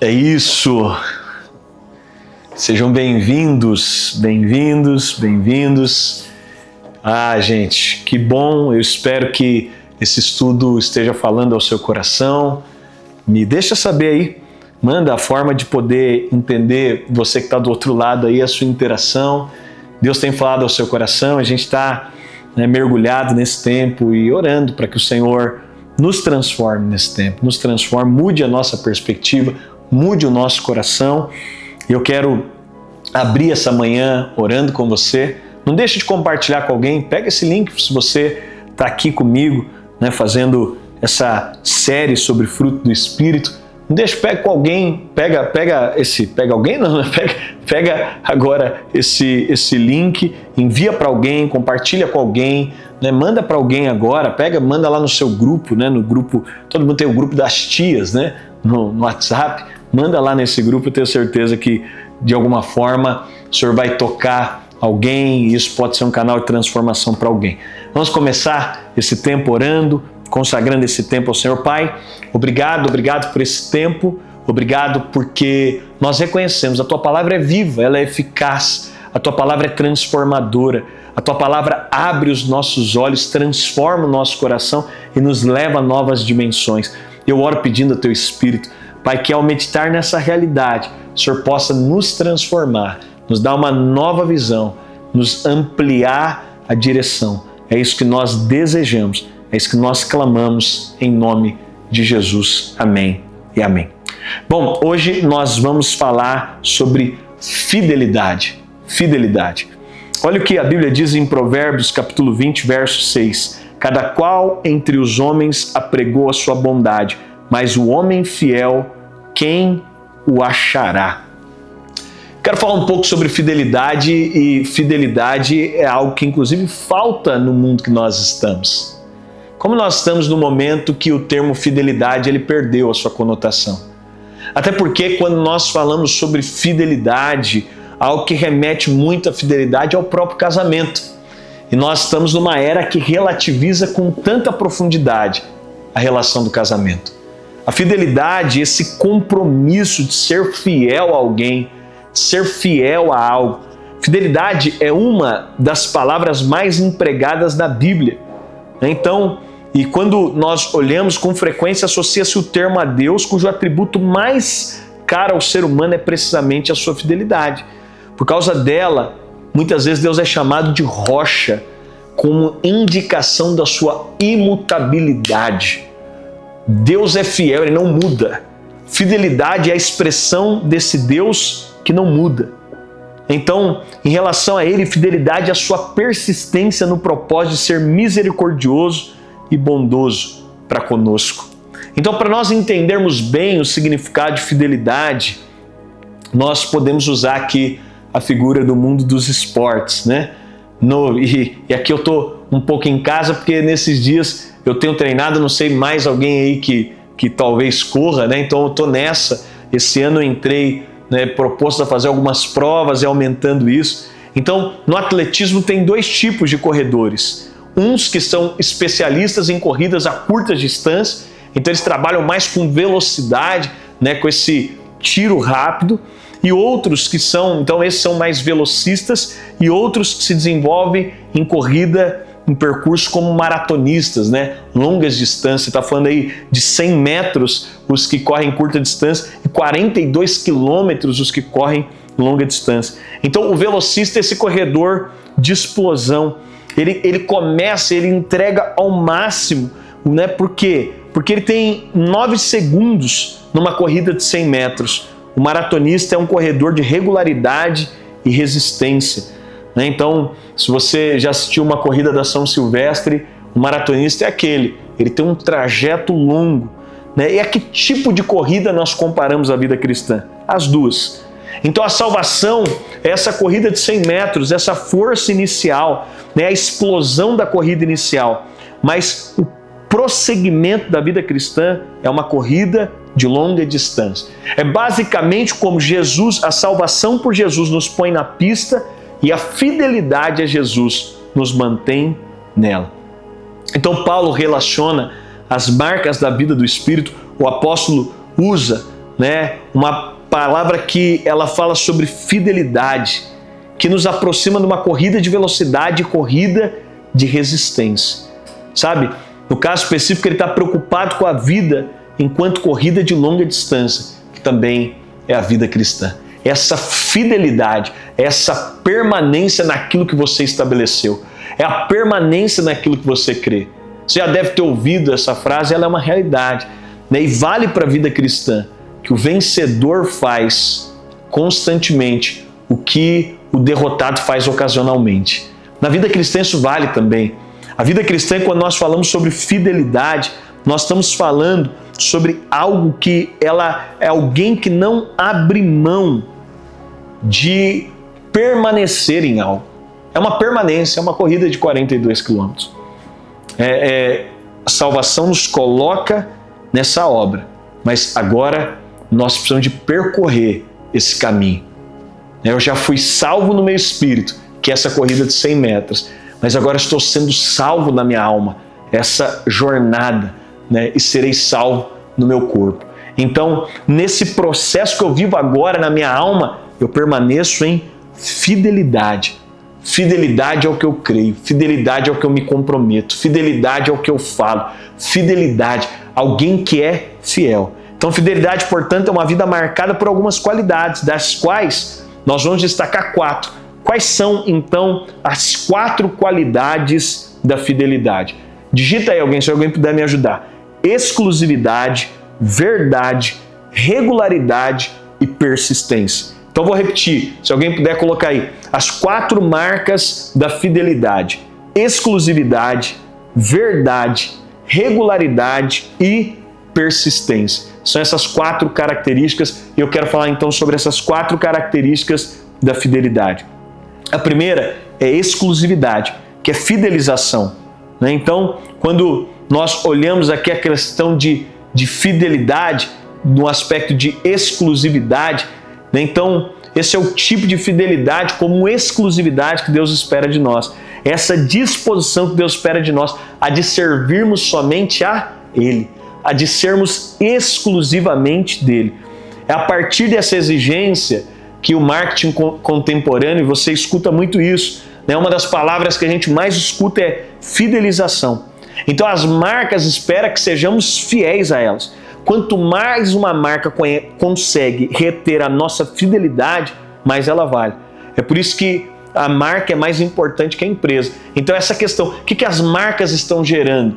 É isso. Sejam bem-vindos, bem-vindos, bem-vindos. Gente, que bom. Eu espero que esse estudo esteja falando ao seu coração. Me deixa saber aí. Manda a forma de poder entender, você que está do outro lado aí, a sua interação. Deus tem falado ao seu coração. A gente está mergulhado nesse tempo e orando para que o Senhor nos transforme nesse tempo. Nos transforme, mude a nossa perspectiva, mude o nosso coração. Eu quero abrir essa manhã orando com você. Não deixe de compartilhar com alguém. Pega esse link se você está aqui comigo, fazendo essa série sobre fruto do Espírito. Não deixe, pega com alguém, pega agora esse link, envia para alguém, compartilha com alguém, manda para alguém agora, manda lá no seu grupo, no grupo, todo mundo tem o grupo das tias, no WhatsApp, manda lá nesse grupo. Eu tenho certeza que de alguma forma o Senhor vai tocar alguém e isso pode ser um canal de transformação para alguém. Vamos começar esse tempo orando, consagrando esse tempo ao Senhor. Pai, obrigado por esse tempo, obrigado porque nós reconhecemos, a Tua palavra é viva, ela é eficaz, a Tua palavra é transformadora, a Tua palavra abre os nossos olhos, transforma o nosso coração e nos leva a novas dimensões. Eu oro pedindo ao Teu Espírito, Pai, que ao meditar nessa realidade, o Senhor possa nos transformar, nos dar uma nova visão, nos ampliar a direção. É isso que nós desejamos, é isso que nós clamamos em nome de Jesus. Amém e amém. Bom, hoje nós vamos falar sobre fidelidade. Fidelidade. Olha o que a Bíblia diz em Provérbios, capítulo 20, verso 6. Cada qual entre os homens apregou a sua bondade, mas o homem fiel, quem o achará? Quero falar um pouco sobre fidelidade, e fidelidade é algo que inclusive falta no mundo que nós estamos. Como nós estamos no momento que o termo fidelidade ele perdeu a sua conotação. Até porque quando nós falamos sobre fidelidade, algo que remete muito à fidelidade é o próprio casamento. E nós estamos numa era que relativiza com tanta profundidade a relação do casamento. A fidelidade, esse compromisso de ser fiel a alguém, de ser fiel a algo. Fidelidade é uma das palavras mais empregadas na Bíblia. Então, e quando nós olhamos, com frequência associa-se o termo a Deus, cujo atributo mais caro ao ser humano é precisamente a sua fidelidade. Por causa dela, muitas vezes Deus é chamado de rocha, como indicação da sua imutabilidade. Deus é fiel, Ele não muda. Fidelidade é a expressão desse Deus que não muda. Então, em relação a Ele, fidelidade é a sua persistência no propósito de ser misericordioso e bondoso para conosco. Então, para nós entendermos bem o significado de fidelidade, nós podemos usar aqui a figura do mundo dos esportes, E aqui eu estou um pouco em casa, porque nesses dias eu tenho treinado, não sei, mais alguém aí que talvez corra, Então eu estou nessa. Esse ano eu entrei, proposto a fazer algumas provas e aumentando isso. Então, no atletismo tem dois tipos de corredores. Uns que são especialistas em corridas a curta distância, então eles trabalham mais com velocidade, com esse tiro rápido, e outros que são, então esses são mais velocistas, e outros que se desenvolvem em corrida, em percurso como maratonistas, longas distâncias. Está falando aí de 100 metros os que correm curta distância e 42 quilômetros os que correm longa distância. Então o velocista é esse corredor de explosão. Ele começa, ele entrega ao máximo, Por quê? Porque ele tem 9 segundos numa corrida de 100 metros. O maratonista é um corredor de regularidade e resistência. Então, se você já assistiu uma corrida da São Silvestre, o maratonista é aquele, ele tem um trajeto longo. E a que tipo de corrida nós comparamos a vida cristã? As duas. Então a salvação é essa corrida de 100 metros, essa força inicial, a explosão da corrida inicial. Mas o prosseguimento da vida cristã é uma corrida de longa distância. É basicamente como a salvação por Jesus nos põe na pista e a fidelidade a Jesus nos mantém nela. Então Paulo relaciona as marcas da vida do Espírito, o apóstolo usa né? Uma palavra que ela fala sobre fidelidade, que nos aproxima de uma corrida de velocidade e corrida de resistência. Sabe? No caso específico, ele está preocupado com a vida enquanto corrida de longa distância, que também é a vida cristã. Essa fidelidade, essa permanência naquilo que você estabeleceu, é a permanência naquilo que você crê. Você já deve ter ouvido essa frase, ela é uma realidade, né? E vale para a vida cristã, que o vencedor faz constantemente o que o derrotado faz ocasionalmente. Na vida cristã isso vale também. A vida cristã, quando nós falamos sobre fidelidade, nós estamos falando sobre algo que ela é alguém que não abre mão de permanecer em algo. É uma permanência, é uma corrida de 42 quilômetros. A salvação nos coloca nessa obra, mas agora nós precisamos de percorrer esse caminho. Eu já fui salvo no meu espírito, que é essa corrida de 100 metros, mas agora estou sendo salvo na minha alma, essa jornada, né? E serei salvo no meu corpo. Então, nesse processo que eu vivo agora na minha alma, eu permaneço em fidelidade. Fidelidade ao que eu creio, fidelidade ao que eu me comprometo, fidelidade ao que eu falo, fidelidade, alguém que é fiel. Então, fidelidade, portanto, é uma vida marcada por algumas qualidades, das quais nós vamos destacar 4. Quais são, então, as 4 qualidades da fidelidade? Digita aí alguém, se alguém puder me ajudar. Exclusividade, verdade, regularidade e persistência. Então vou repetir, se alguém puder colocar aí, as 4 marcas da fidelidade: exclusividade, verdade, regularidade e persistência. São essas 4 características e eu quero falar então sobre essas 4 características da fidelidade. A primeira é exclusividade, que é fidelização, né? Então, quando nós olhamos aqui a questão de fidelidade no aspecto de exclusividade, né? Então, esse é o tipo de fidelidade como exclusividade que Deus espera de nós. Essa disposição que Deus espera de nós, a de servirmos somente a Ele, a de sermos exclusivamente dele. É a partir dessa exigência que o marketing contemporâneo, você escuta muito isso, né? Uma das palavras que a gente mais escuta é fidelização. Então as marcas esperam que sejamos fiéis a elas. Quanto mais uma marca consegue reter a nossa fidelidade, mais ela vale. É por isso que a marca é mais importante que a empresa. Então essa questão, o que as marcas estão gerando?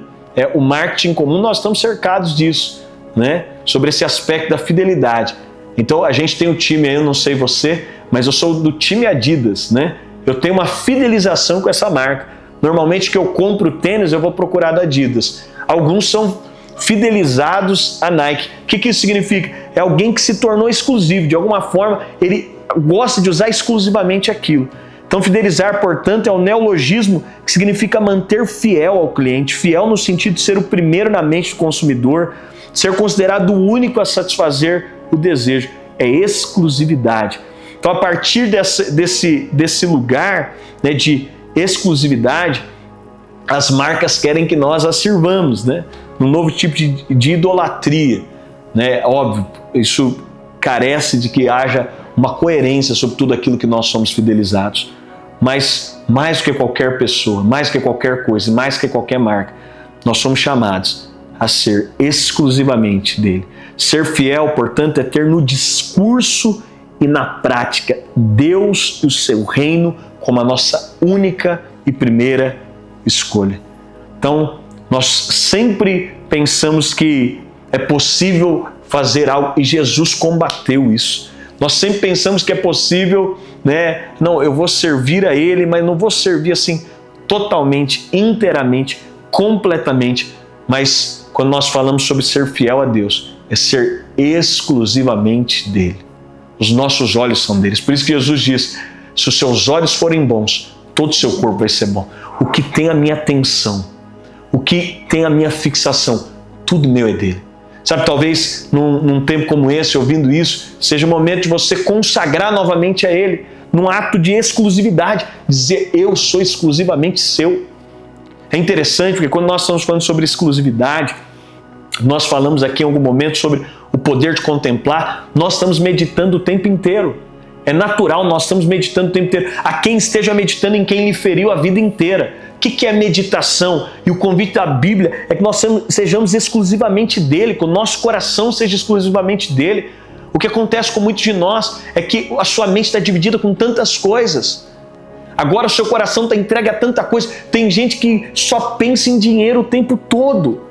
O marketing comum, nós estamos cercados disso, né? Sobre esse aspecto da fidelidade. Então a gente tem um time aí, eu não sei você, mas eu sou do time Adidas, né? Eu tenho uma fidelização com essa marca. Normalmente que eu compro tênis, eu vou procurar da Adidas. Alguns são fidelizados a Nike. O que isso significa? É alguém que se tornou exclusivo. De alguma forma, ele gosta de usar exclusivamente aquilo. Então, fidelizar, portanto, é um neologismo que significa manter fiel ao cliente. Fiel no sentido de ser o primeiro na mente do consumidor, ser considerado o único a satisfazer o desejo. É exclusividade. Então, a partir desse lugar, né, de exclusividade, as marcas querem que nós as sirvamos, né? Um novo tipo de idolatria, né? Óbvio, isso carece de que haja uma coerência sobre tudo aquilo que nós somos fidelizados. Mas mais do que qualquer pessoa, mais do que qualquer coisa, mais do que qualquer marca, nós somos chamados a ser exclusivamente dele. Ser fiel, portanto, é ter no discurso e na prática Deus e o seu reino como a nossa única e primeira escolha. Então, nós sempre pensamos que é possível fazer algo e Jesus combateu isso. Nós sempre pensamos que é possível, né? Não, eu vou servir a Ele, mas não vou servir assim totalmente, inteiramente, completamente. Mas quando nós falamos sobre ser fiel a Deus, é ser exclusivamente dele. Os nossos olhos são deles. Por isso que Jesus diz: se os seus olhos forem bons, todo o seu corpo vai ser bom. O que tem a minha atenção, o que tem a minha fixação, tudo meu é dele. Sabe, talvez num tempo como esse, ouvindo isso, seja o momento de você consagrar novamente a Ele, num ato de exclusividade, dizer: eu sou exclusivamente seu. É interessante porque quando nós estamos falando sobre exclusividade, nós falamos aqui em algum momento sobre o poder de contemplar, nós estamos meditando o tempo inteiro. É natural, nós estamos meditando o tempo inteiro. A quem esteja meditando em quem lhe feriu a vida inteira. O que é meditação? E o convite da Bíblia é que nós sejamos exclusivamente dele, que o nosso coração seja exclusivamente dele. O que acontece com muitos de nós é que a sua mente está dividida com tantas coisas. Agora o seu coração está entregue a tanta coisa. Tem gente que só pensa em dinheiro o tempo todo.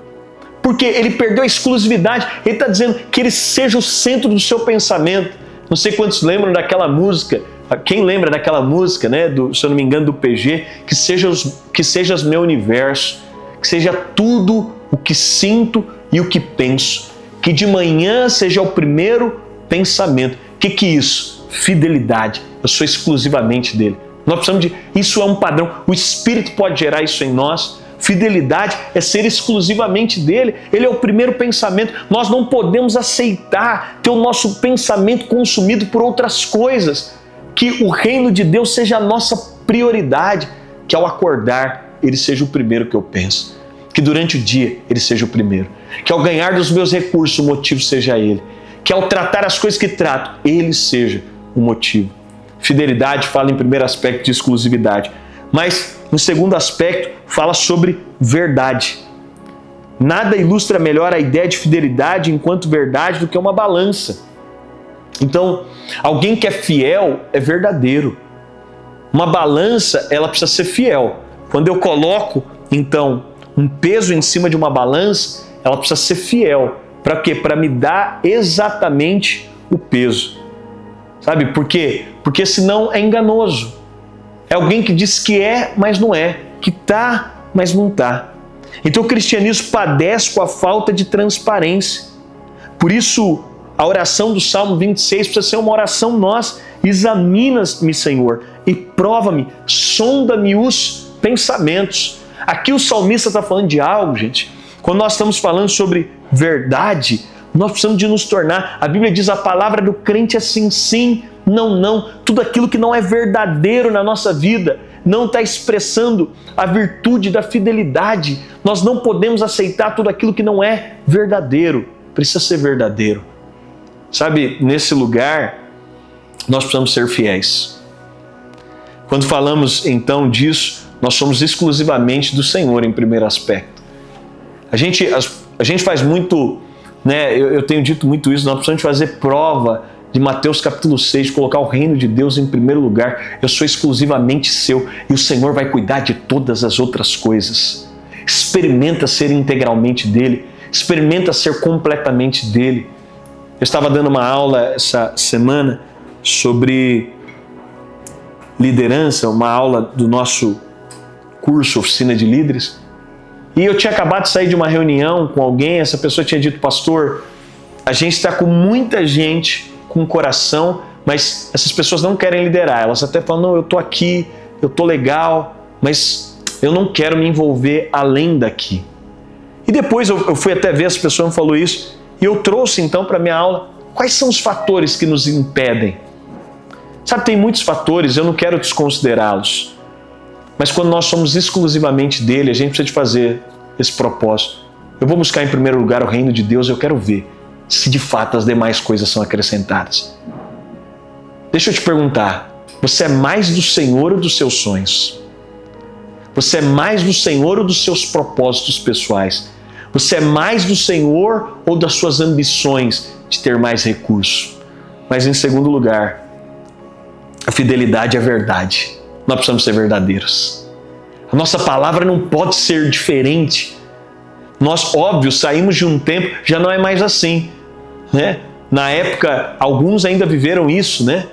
Porque ele perdeu a exclusividade. Ele está dizendo que ele seja o centro do seu pensamento. Não sei quantos lembram daquela música. Quem lembra daquela música, né? Se eu não me engano, do PG, que sejas meu universo, que seja tudo o que sinto e o que penso. Que de manhã seja o primeiro pensamento. O que é isso? Fidelidade. Eu sou exclusivamente dele. Nós precisamos isso é um padrão. O Espírito pode gerar isso em nós. Fidelidade é ser exclusivamente dele. Ele é o primeiro pensamento. Nós não podemos aceitar ter o nosso pensamento consumido por outras coisas. Que o reino de Deus seja a nossa prioridade. Que ao acordar, ele seja o primeiro que eu penso. Que durante o dia, ele seja o primeiro. Que ao ganhar dos meus recursos, o motivo seja ele. Que ao tratar as coisas que trato, ele seja o motivo. Fidelidade fala em primeiro aspecto de exclusividade. Mas, no segundo aspecto, fala sobre verdade. Nada ilustra melhor a ideia de fidelidade enquanto verdade do que uma balança. Então, alguém que é fiel é verdadeiro. Uma balança, ela precisa ser fiel. Quando eu coloco, então, um peso em cima de uma balança, ela precisa ser fiel. Para quê? Para me dar exatamente o peso. Sabe por quê? Porque senão é enganoso. É alguém que diz que é, mas não é. Que está, mas não está. Então o cristianismo padece com a falta de transparência. Por isso, a oração do Salmo 26 precisa ser uma oração nossa. Examina-me, Senhor, e prova-me, sonda-me os pensamentos. Aqui o salmista está falando de algo, gente. Quando nós estamos falando sobre verdade, nós precisamos de nos tornar. A Bíblia diz a palavra do crente é sim, sim, não, não. Tudo aquilo que não é verdadeiro na nossa vida não está expressando a virtude da fidelidade. Nós não podemos aceitar tudo aquilo que não é verdadeiro. Precisa ser verdadeiro. Sabe, nesse lugar, nós precisamos ser fiéis. Quando falamos então disso, nós somos exclusivamente do Senhor em primeiro aspecto. A gente faz muito, né? Eu tenho dito muito isso, nós precisamos fazer prova de Mateus capítulo 6, de colocar o reino de Deus em primeiro lugar. Eu sou exclusivamente seu e o Senhor vai cuidar de todas as outras coisas. Experimenta ser integralmente dele, experimenta ser completamente dele. Eu estava dando uma aula essa semana sobre liderança, uma aula do nosso curso Oficina de Líderes, e eu tinha acabado de sair de uma reunião com alguém. Essa pessoa tinha dito: pastor, a gente está com muita gente com coração, mas essas pessoas não querem liderar. Elas até falam: não, eu estou aqui, eu estou legal, mas eu não quero me envolver além daqui. E depois eu fui até ver, essa pessoa me falou isso, e eu trouxe então para a minha aula quais são os fatores que nos impedem. Sabe, tem muitos fatores, eu não quero desconsiderá-los. Mas quando nós somos exclusivamente dele, a gente precisa de fazer esse propósito. Eu vou buscar em primeiro lugar o reino de Deus, eu quero ver se de fato as demais coisas são acrescentadas. Deixa eu te perguntar, você é mais do Senhor ou dos seus sonhos? Você é mais do Senhor ou dos seus propósitos pessoais? Você é mais do Senhor ou das suas ambições de ter mais recursos? Mas em segundo lugar, a fidelidade é verdade. Nós precisamos ser verdadeiros. A nossa palavra não pode ser diferente. Nós, óbvio, saímos de um tempo, já não é mais assim, né? Na época, alguns ainda viveram isso, né?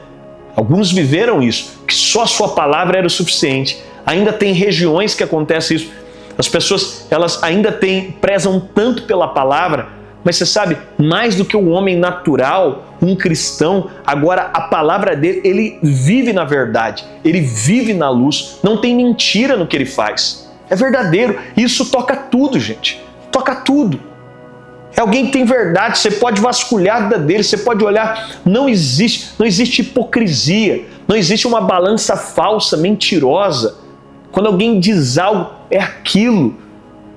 Alguns viveram isso, que só a sua palavra era o suficiente. Ainda tem regiões que acontece isso. As pessoas, elas ainda prezam tanto pela palavra, mas você sabe, mais do que o homem natural, um cristão, agora a palavra dele, ele vive na verdade, ele vive na luz, não tem mentira no que ele faz. É verdadeiro. Isso toca tudo, gente. Toca tudo. É alguém que tem verdade, você pode vasculhar a vida dele, você pode olhar, não existe hipocrisia, não existe uma balança falsa, mentirosa. Quando alguém diz algo, é aquilo.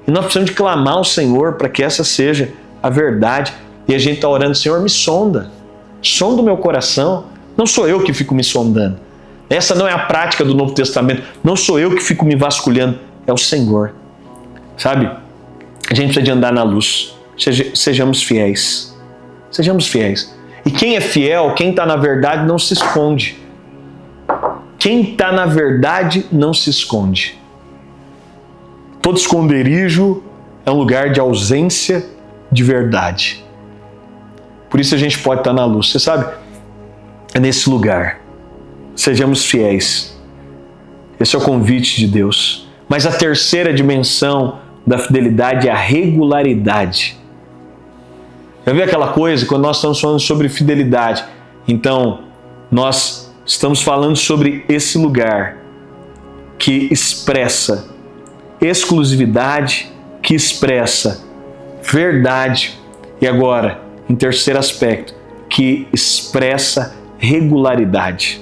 E nós precisamos de clamar ao Senhor para que essa seja a verdade E a gente está orando, Senhor, me sonda o meu coração. Não sou eu que fico me sondando. Essa não é a prática do Novo Testamento. Não sou eu que fico me vasculhando, é o Senhor. Sabe? A gente precisa de andar na luz. Sejamos fiéis. Sejamos fiéis. E quem é fiel, quem está na verdade, não se esconde. Quem está na verdade não se esconde. Todo esconderijo é um lugar de ausência de verdade. Por isso a gente pode estar na luz. Você sabe? É nesse lugar. Sejamos fiéis. Esse é o convite de Deus. Mas a terceira dimensão da fidelidade é a regularidade. Já viu aquela coisa, quando nós estamos falando sobre fidelidade? Então, nós estamos falando sobre esse lugar que expressa exclusividade, que expressa verdade. E agora, em terceiro aspecto, que expressa regularidade.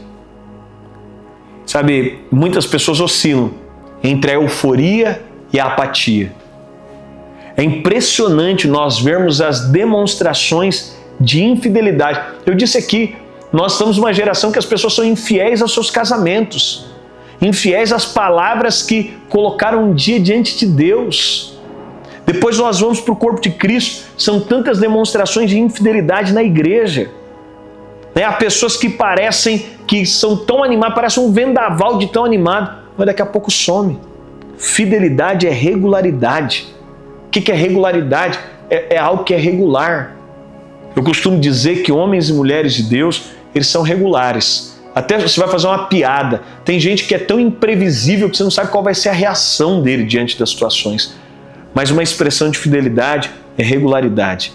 Sabe, muitas pessoas oscilam entre a euforia e a apatia. É impressionante nós vermos as demonstrações de infidelidade. Eu disse aqui, nós estamos numa geração que as pessoas são infiéis aos seus casamentos, infiéis às palavras que colocaram um dia diante de Deus. Depois nós vamos para o corpo de Cristo, são tantas demonstrações de infidelidade na igreja. Há pessoas que parecem que são tão animadas, parece um vendaval de tão animado, mas daqui a pouco some. Fidelidade é regularidade. O que é regularidade? É algo que é regular. Eu costumo dizer que homens e mulheres de Deus, eles são regulares. Até você vai fazer uma piada. Tem gente que é tão imprevisível que você não sabe qual vai ser a reação dele diante das situações. Mas uma expressão de fidelidade é regularidade.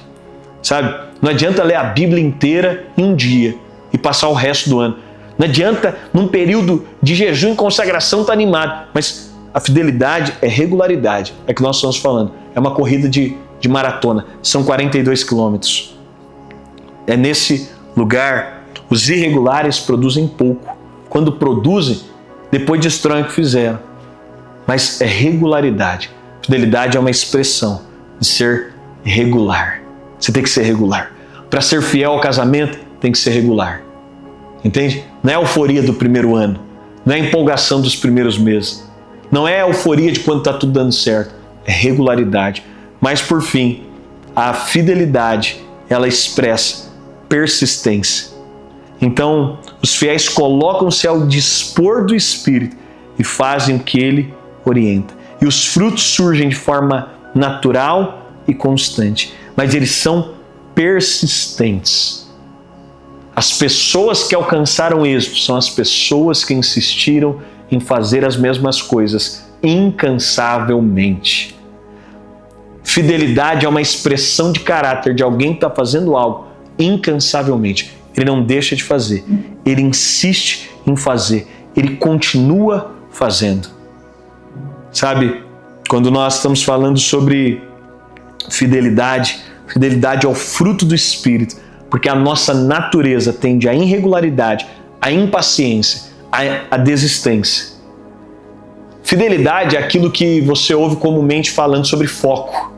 Sabe? Não adianta ler a Bíblia inteira em um dia e passar o resto do ano. Não adianta, num período de jejum e consagração, estar animado. Mas a fidelidade é regularidade. É que nós estamos falando. É uma corrida de maratona. São 42 quilômetros. É nesse lugar, os irregulares produzem pouco. Quando produzem, depois destroem o que fizeram. Mas é regularidade. Fidelidade é uma expressão de ser regular. Você tem que ser regular. Para ser fiel ao casamento, tem que ser regular. Entende? Não é a euforia do primeiro ano. Não é a empolgação dos primeiros meses. Não é a euforia de quando está tudo dando certo. É regularidade. Mas, por fim, a fidelidade, ela expressa persistência. Então, os fiéis colocam-se ao dispor do Espírito e fazem o que Ele orienta. E os frutos surgem de forma natural e constante. Mas eles são persistentes. As pessoas que alcançaram êxito são as pessoas que insistiram em fazer as mesmas coisas incansavelmente. Fidelidade é uma expressão de caráter de alguém que está fazendo algo incansavelmente. Ele não deixa de fazer, ele insiste em fazer, ele continua fazendo. Sabe, quando nós estamos falando sobre fidelidade, fidelidade é o fruto do Espírito, porque a nossa natureza tende à irregularidade, à impaciência, à desistência. Fidelidade é aquilo que você ouve comumente falando sobre foco,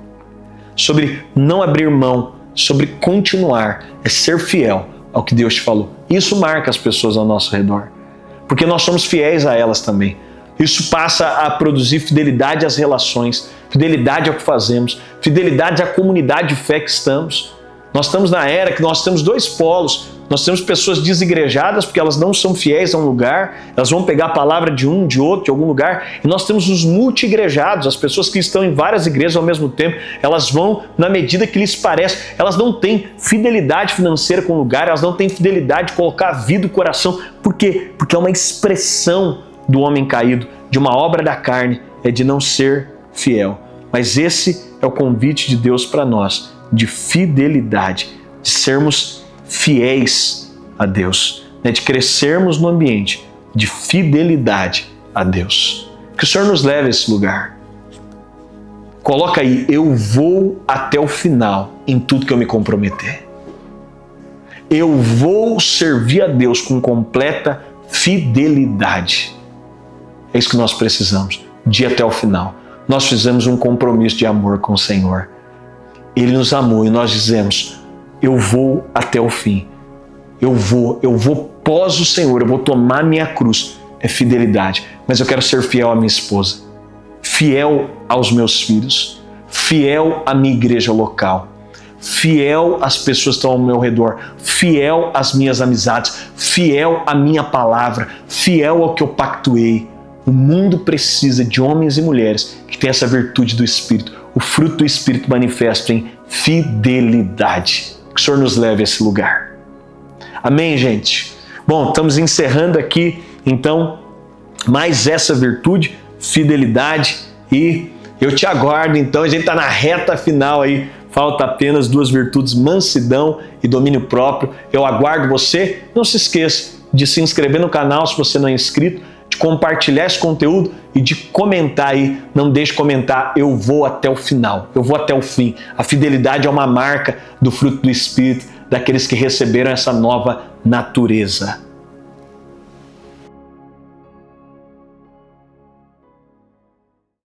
sobre não abrir mão, sobre continuar, é ser fiel ao que Deus te falou. Isso marca as pessoas ao nosso redor, porque nós somos fiéis a elas também. Isso passa a produzir fidelidade às relações, fidelidade ao que fazemos, fidelidade à comunidade de fé que estamos. Nós estamos na era que nós temos dois polos. Nós temos pessoas desigrejadas porque elas não são fiéis a um lugar, elas vão pegar a palavra de um, de outro, de algum lugar. E nós temos os multi-igrejados, as pessoas que estão em várias igrejas ao mesmo tempo. Elas vão na medida que lhes parece. Elas não têm fidelidade financeira com o lugar, elas não têm fidelidade de colocar a vida e o coração. Por quê? Porque é uma expressão do homem caído, de uma obra da carne, é de não ser fiel. Mas esse é o convite de Deus para nós, de fidelidade, de sermos fiéis a Deus, de crescermos no ambiente de fidelidade a Deus. Que o Senhor nos leve a esse lugar. Coloca aí, eu vou até o final em tudo que eu me comprometer. Eu vou servir a Deus com completa fidelidade. É isso que nós precisamos, de ir até o final. Nós fizemos um compromisso de amor com o Senhor. Ele nos amou e nós dizemos, eu vou até o fim. Eu vou pós o Senhor, eu vou tomar minha cruz. É fidelidade. Mas eu quero ser fiel à minha esposa, fiel aos meus filhos, fiel à minha igreja local, fiel às pessoas que estão ao meu redor, fiel às minhas amizades, fiel à minha palavra, fiel ao que eu pactuei. O mundo precisa de homens e mulheres que têm essa virtude do Espírito, o fruto do Espírito manifesto em fidelidade. Que o Senhor nos leve a esse lugar. Amém, gente? Bom, estamos encerrando aqui, então, mais essa virtude, fidelidade, e eu te aguardo, então, a gente está na reta final aí, falta apenas 2 virtudes, mansidão e domínio próprio. Eu aguardo você. Não se esqueça de se inscrever no canal se você não é inscrito, de compartilhar esse conteúdo e de comentar aí. Não deixe de comentar, eu vou até o final, eu vou até o fim. A fidelidade é uma marca do fruto do Espírito, daqueles que receberam essa nova natureza.